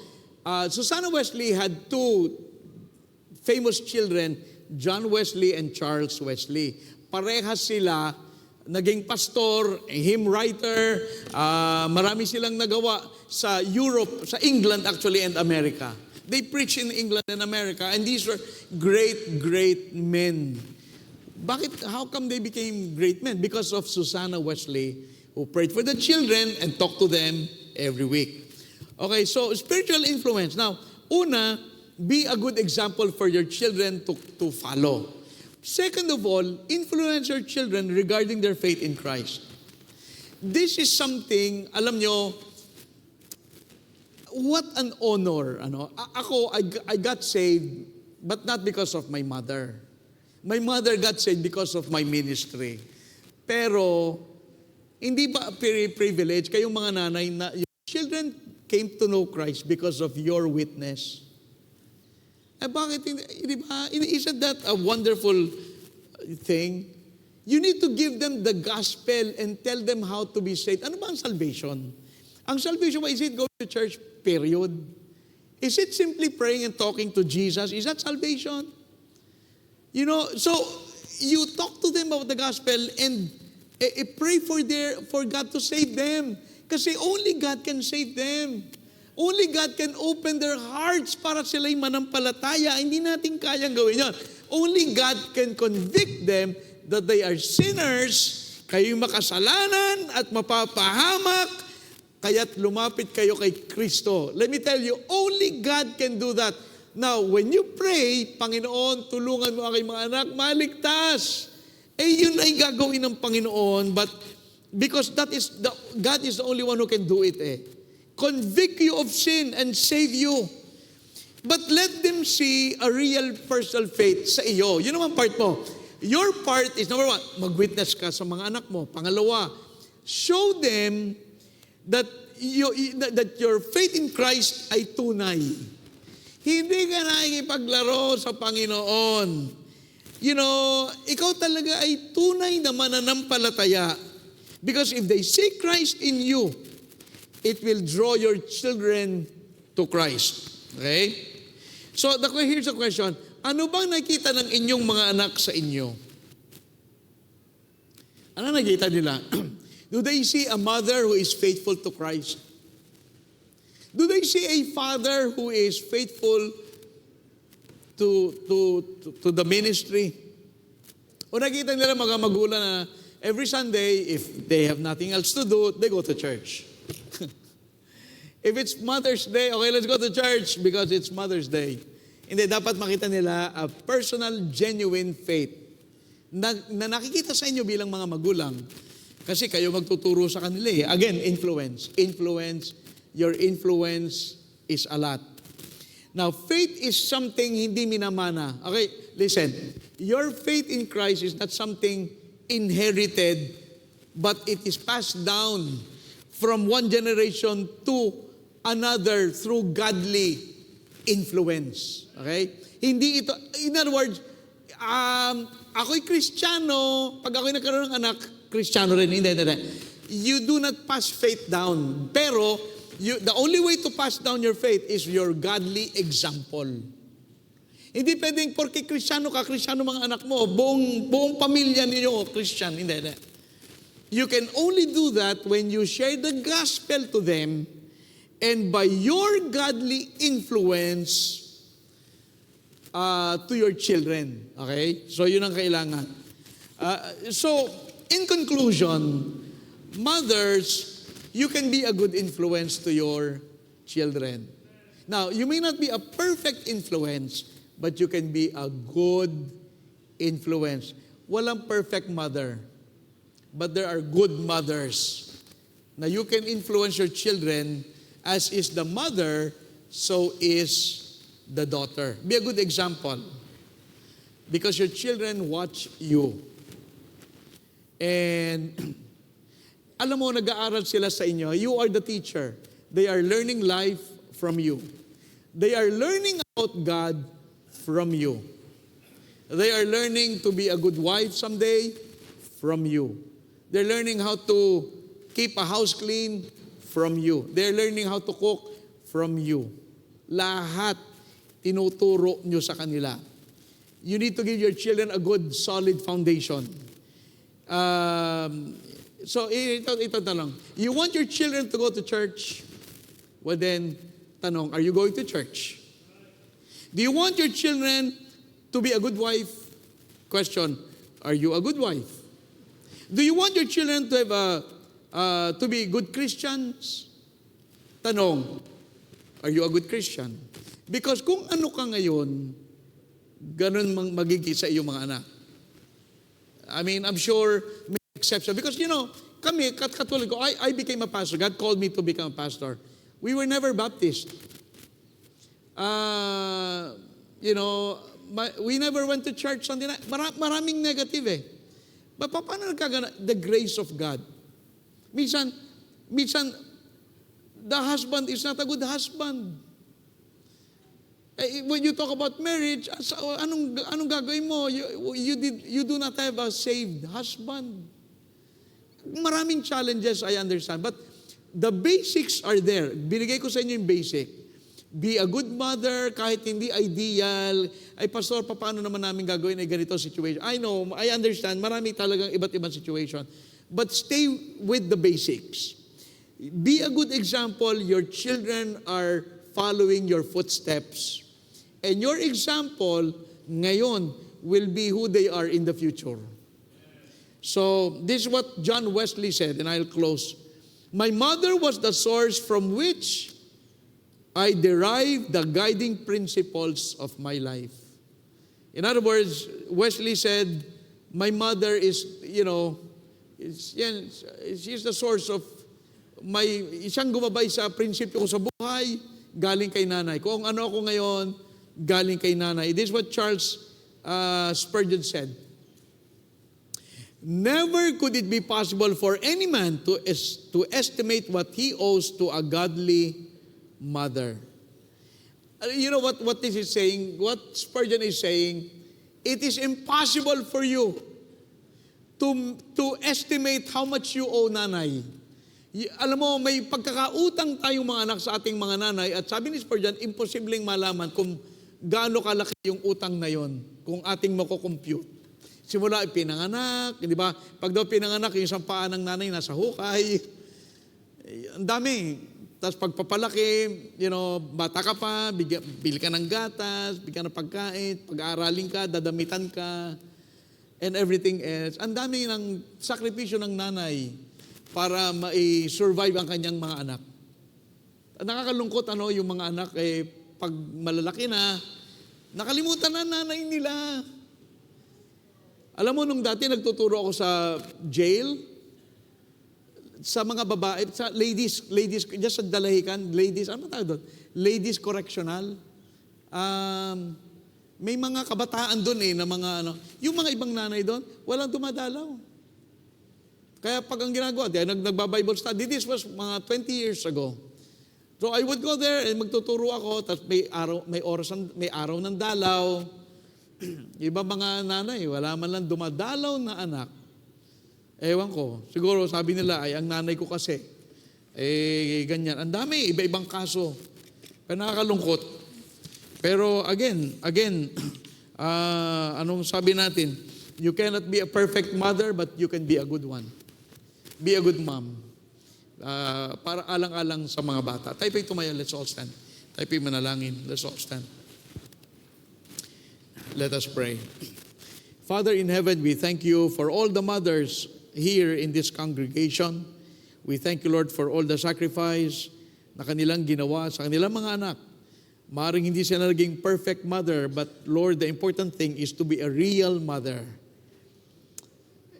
Susanna Wesley had 2 famous children, John Wesley and Charles Wesley. Parehas sila naging pastor, hymn writer, marami silang nagawa sa Europe, sa England actually, and America. They preach in England and America, and these were great, great men. How come they became great men? Because of Susanna Wesley, who prayed for the children and talked to them every week. Okay, so spiritual influence. Now, una, be a good example for your children to follow. Second of all, influence your children regarding their faith in Christ. This is something, alam nyo, what an honor. I got saved, but not because of my mother. My mother got saved because of my ministry. Pero, hindi ba privilege kayong mga nanay na your children came to know Christ because of your witness? Bakit hindi ba? Isn't that a wonderful thing? You need to give them the gospel and tell them how to be saved. Ano ba ang salvation? Ang salvation ba, is it go to church, period? Is it simply praying and talking to Jesus? Is that salvation? So you talk to them about the gospel and Pray for God to save them. Kasi only God can save them. Only God can open their hearts para sila'y manampalataya. Hindi natin kayang gawin yun. Only God can convict them that they are sinners, kayo'y makasalanan at mapapahamak, kaya't lumapit kayo kay Kristo. Let me tell you, only God can do that. Now, when you pray, Panginoon, tulungan mo aking mga anak, maligtas. Yun ay gagawin ng Panginoon, but because God is the only one who can do it. Convict you of sin and save you. But let them see a real personal faith sa iyo. Yun naman part mo. Your part is, number one, mag-witness ka sa mga anak mo. Pangalawa, show them that your faith in Christ ay tunay. Hindi ka nakikipaglaro sa Panginoon. Ikaw talaga ay tunay na mananampalataya. Because if they see Christ in you, it will draw your children to Christ. Okay? So, here's the question. Ano bang nakita ng inyong mga anak sa inyo? Ano nakita nila? Do they see a mother who is faithful to Christ? Do they see a father who is faithful to the ministry? O nakita nila mga magulang na every Sunday, if they have nothing else to do, they go to church. If it's Mother's Day, okay, let's go to church because it's Mother's Day. Hindi, dapat makita nila a personal, genuine faith na nakikita sa inyo bilang mga magulang. Kasi kayo magtuturo sa kanila eh. Again, influence. Your influence is a lot. Now, faith is something hindi minamana. Okay, listen. Your faith in Christ is not something inherited, but it is passed down from one generation to another through godly influence. Okay? Hindi ito, in other words, ako'y Kristiyano, pag ako'y nagkaroon ng anak, Kristiyano rin. Hindi. You do not pass faith down. Pero, the only way to pass down your faith is your godly example. Hindi pwedeng porque Kristiyano ka, Kristiyano mga anak mo, buong pamilya ninyo, Christian. Hindi. You can only do that when you share the gospel to them and by your godly influence to your children. Okay? So, yun ang kailangan. So, in conclusion, mothers, you can be a good influence to your children. Now, you may not be a perfect influence, but you can be a good influence. Walang perfect mother, but there are good mothers. Now, you can influence your children as is the mother, so is the daughter. Be a good example. Because your children watch you. And alam mo, nag-aaral sila sa inyo. You are the teacher. They are learning life from you. They are learning about God from you. They are learning to be a good wife someday from you. They're learning how to keep a house clean from you. They're learning how to cook from you. Lahat tinuturo nyo sa kanila. You need to give your children a good, solid foundation. So, ito tanong. You want your children to go to church? Well then, tanong, are you going to church? Do you want your children to be a good wife? Question, are you a good wife? Do you want your children to have to be good Christians? Tanong, are you a good Christian? Because kung ano ka ngayon, ganun magiging sa iyong mga anak. I mean, I'm sure may exception. Because, kami, katulad ko, I became a pastor. God called me to become a pastor. We were never Baptist. We never went to church Sunday night. Maraming negative eh. But paano nagkagana? The grace of God. Minsan, the husband is not a good husband. When you talk about marriage, anong gagawin mo? You do not have a saved husband. Maraming challenges, I understand. But the basics are there. Binigay ko sa inyo yung basic. Be a good mother, kahit hindi ideal. Ay, pastor, paano naman namin gagawin ay ganito situation? I know, I understand, marami talagang iba't ibang situation. but stay with the basics. Be a good example. Your children are following your footsteps. And your example ngayon will be who they are in the future. So this is what John Wesley said, and I'll close. My mother was the source from which I derived the guiding principles of my life. In other words, Wesley said, my mother is, she's the source of siyang gumabay sa prinsipyo ko sa buhay, galing kay nanay. Kung ano ako ngayon, galing kay nanay. This is what Charles Spurgeon said. Never could it be possible for any man to estimate what he owes to a godly mother. You know what this is saying? What Spurgeon is saying, it is impossible for you to estimate how much you owe nanay. Alam mo, may pagkakautang tayong mga anak sa ating mga nanay at sabi ni Spurgeon, imposibleng malaman kung gaano kalaki yung utang na yon kung ating mako-compute. Simula pinanganak, di ba? Pag daw pinanganak, yung isang paa ng nanay nasa hukay. Ang dami. Tapos pagpapalaki, bata ka pa, bili ka ng gatas, bigyan ng pagkain, pag-aaralin ka, dadamitan ka, and everything else. Ang dami ng sakripisyo ng nanay para ma-survive ang kanyang mga anak. Nakakalungkot yung mga anak, pag malalaki na, nakalimutan na nanay nila. Alam mo, nung dati nagtuturo ako sa jail, sa mga babae, sa ladies, just sa Dalahican, ladies, ano tawag doon? Ladies correctional. May mga kabataan doon na mga yung mga ibang nanay doon, walang dumadalaw. Kaya pag ang ginagawa, nagba-Bible study, this was mga 20 years ago. So I would go there and magtuturo ako, tapos may araw ng dalaw. Iba mga nanay, wala man lang dumadalaw na anak. Ewan ko, siguro sabi nila ay ang nanay ko kasi, ganyan. Ang dami, iba-ibang kaso. Pero nakakalungkot. Pero again, anong sabi natin? You cannot be a perfect mother, but you can be a good one. Be a good mom. Para alang-alang sa mga bata. Tayo tumayo, let's all stand. Tayo manalangin, let's all stand. Let us pray. Father in heaven, we thank you for all the mothers here in this congregation. We thank you, Lord, for all the sacrifice na kanilang ginawa sa kanilang mga anak. Maaaring hindi sila naging perfect mother, but Lord, the important thing is to be a real mother.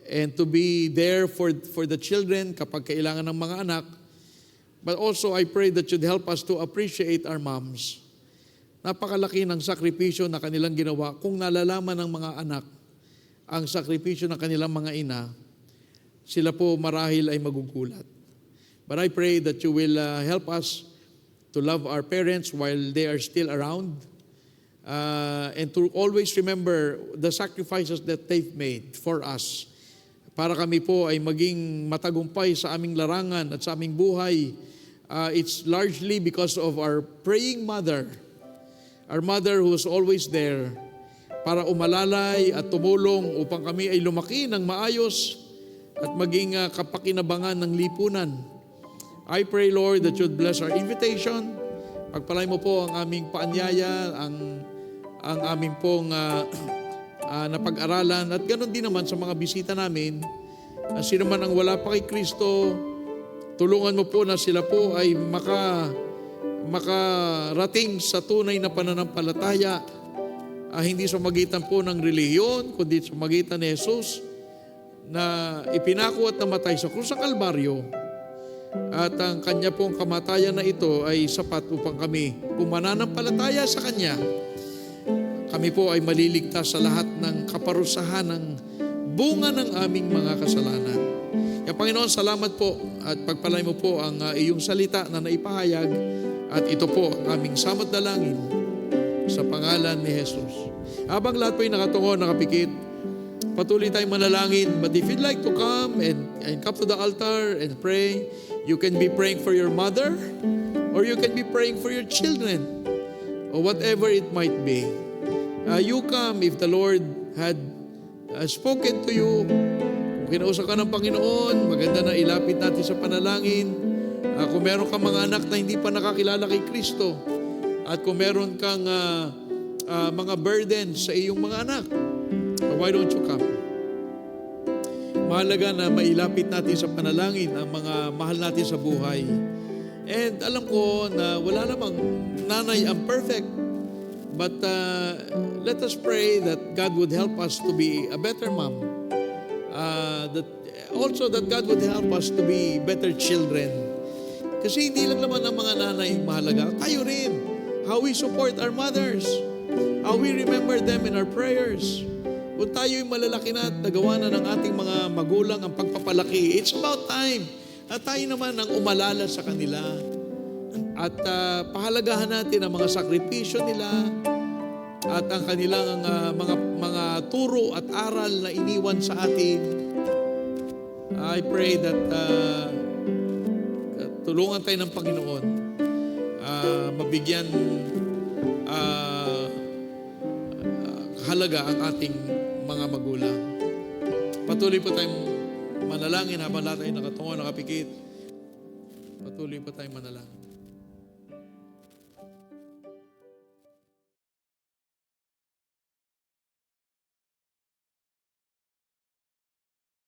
And to be there for the children kapag kailangan ng mga anak. But also, I pray that you'd help us to appreciate our moms. Napakalaki ng sakripisyo na kanilang ginawa. Kung nalalaman ng mga anak ang sakripisyo ng kanilang mga ina, sila po marahil ay magugulat. But I pray that you will help us to love our parents while they are still around, and to always remember the sacrifices that they've made for us. Para kami po ay maging matagumpay sa aming larangan at sa aming buhay. It's largely because of our praying mother, our mother who's always there para umalalay at tumulong upang kami ay lumaki ng maayos at maging kapakinabangan ng lipunan. I pray, Lord, that you'd bless our invitation. Pagpalay mo po ang aming paanyaya, ang aming pong napag-aralan, at ganoon din naman sa mga bisita namin. Sino man ang wala pa kay Kristo, tulungan mo po na sila po ay makarating sa tunay na pananampalataya, hindi sa magitan po ng relihiyon, kundi sa magitan ni Jesus na ipinako at namatay sa krus sa Kalbaryo. At ang kanya pong kamatayan na ito ay sapat upang kami, kung mananampalataya sa kanya, kami po ay maliligtas sa lahat ng kaparusahan ng bunga ng aming mga kasalanan. Kaya Panginoon, salamat po at pagpalay mo po ang iyong salita na naipahayag, at ito po ang aming samot dalangin sa pangalan ni Jesus. Habang lahat po ay nakatungo, nakapikit, patuloy tayong manalangin. But if you'd like to come and come to the altar and pray, you can be praying for your mother, or you can be praying for your children, or whatever it might be. You come if the Lord had spoken to you Kung kinausap ka ng Panginoon, maganda na ilapit natin sa panalangin. Kung meron kang mga anak na hindi pa nakakilala kay Kristo, at kung meron kang mga burdens sa iyong mga anak, why don't you come? Mahalaga na mailapit natin sa panalangin ang mga mahal natin sa buhay. And alam ko na wala namang nanay ang perfect, but let us pray that God would help us to be a better mom. That God would help us to be better children. Kasi hindi lang naman ang mga nanay mahalaga, tayo rin. How we support our mothers, how we remember them in our prayers. Kung tayo'y malalaki na at nagawa na ng ating mga magulang ang pagpapalaki, it's about time at tayo naman ang umalala sa kanila. At pahalagahan natin ang mga sakripisyo nila at ang kanilang mga turo at aral na iniwan sa atin. I pray that tulungan tayo ng Panginoon, mabigyan halaga ang ating mga magulang. Patuloy po tayong manalangin habang lahat tayo nakatungo, nakapikit. Patuloy po tayong manalangin.